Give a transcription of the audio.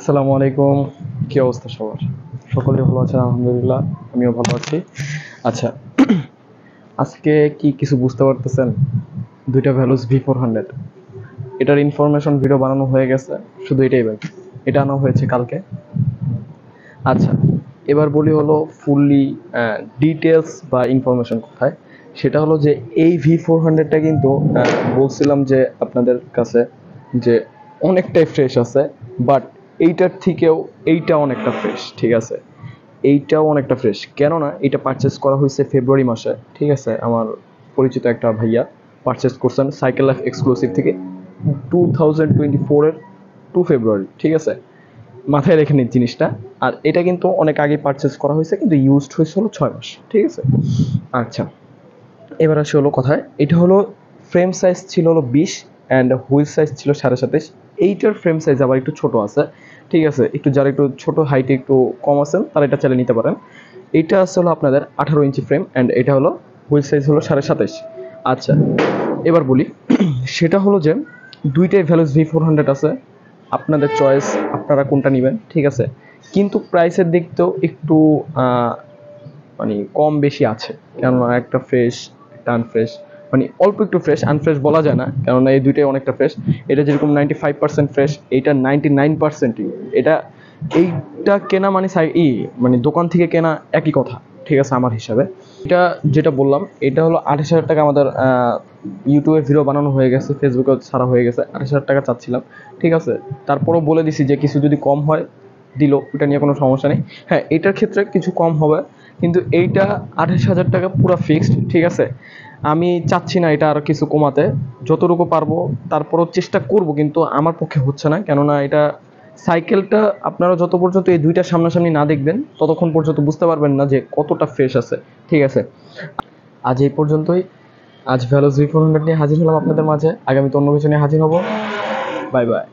আসসালামু আলাইকুম। কি অবস্থা সবার? সকলেই ভালো আছেন? আলহামদুলিল্লাহ, আমিও ভালো আছি। আচ্ছা, আজকে কি কিছু বুঝতে পারতেছেন? দুইটা ভ্যালুস V400, এটার ইনফরমেশন ভিডিও বানানো হয়ে গেছে, শুধু এটাই বাকি। এটা আনা হয়েছে কালকে। আচ্ছা, এবার বলি হলো ফুললি ডিটেলস বা ইনফরমেশন কোথায়। সেটা হলো যে এই V400টা কিন্তু বলছিলাম যে আপনাদের কাছে যে অনেকটাই ফ্রেশ আছে, বাট এইটার থেকেও এইটা অনেকটা ফ্রেশ, ঠিক আছে? এইটাও অনেকটা ফ্রেশ, কেননা এটা পারচেস করা হয়েছে ফেব্রুয়ারি মাসে, ঠিক আছে? আমার পরিচিত একটা ভাইয়া পারচেস করছেন সাইকেল লাইফ এক্সক্লুসিভ থেকে 2024-এর 2 ফেব্রুয়ারি, ঠিক আছে? মাথায় রেখে নিন জিনিসটা। আর এটা কিন্তু অনেক আগে পারচেস করা হয়েছে, কিন্তু ইউজড হয়েছে হলো 6 মাস, ঠিক আছে? আচ্ছা, এবার আসি হলো কথায়। এটা হলো ফ্রেম সাইজ ছিল হলো 20 অ্যান্ড হুইল সাইজ ছিল 27.5। এইটার ফ্রেম সাইজ আবার একটু ছোট আছে, ঠিক আছে? একটু যারা একটু ছোট হাইটে একটু কম আছেন তারা এটা চালিয়ে নিতে পারেন। এইটা আছে হলো আপনাদের 18 ইঞ্চি ফ্রেম অ্যান্ড এটা হলো হুইল সাইজ হলো 27.5। আচ্ছা, এবার বলি সেটা হলো যে দুইটাই ভ্যালুস V400 আছে, আপনাদের চয়েস, আপনারা কোনটা নেবেন, ঠিক আছে? কিন্তু প্রাইসের দিক তো একটু মানে কম বেশি আছে, কেননা একটা ফ্রেশ একটা আনফ্রেশ, মানে অল্প একটু ফ্রেশ, আনফ্রেশ বলা যায় না, কেননা এই দুইটাই অনেকটা ফ্রেশ। এটা যেরকম 95% ফ্রেশ, এইটা 99%ই। এটা এইটা কেনা মানে মানে দোকান থেকে কেনা একই কথা, ঠিক আছে আমার হিসাবে। এটা যেটা বললাম এটা হলো 28,000 টাকা। আমাদের ইউটিউবে ভিডিও বানানো হয়ে গেছে, ফেসবুকে ছাড়া হয়ে গেছে। 28,000 টাকা চাচ্ছিলাম, ঠিক আছে? তারপরও বলে দিছি যে কিছু যদি কম হয় দিল, ওটা নিয়ে কোনো সমস্যা নেই। হ্যাঁ, এটার ক্ষেত্রে কিছু কম হবে, কিন্তু এইটা 28,000 টাকা পুরো ফিক্সড, ঠিক আছে? আমি চাচ্ছি না এটা আর কিছু কমাতে, যতটুকু পারবো তারপরও চেষ্টা করব, কিন্তু আমার পক্ষে হচ্ছে না, কেননা এটা সাইকেলটা আপনারা যত পর্যন্ত এই দুইটা সামনাসামনি না দেখবেন ততক্ষণ পর্যন্ত বুঝতে পারবেন না যে কতটা ফ্রেশ আছে, ঠিক আছে? আজ এই পর্যন্তই। আজ ভ্যালুস V400 নিয়ে হাজির হলাম আপনাদের মাঝে, আগামীতে অন্য কিছু নিয়ে হাজির হব। Bye bye.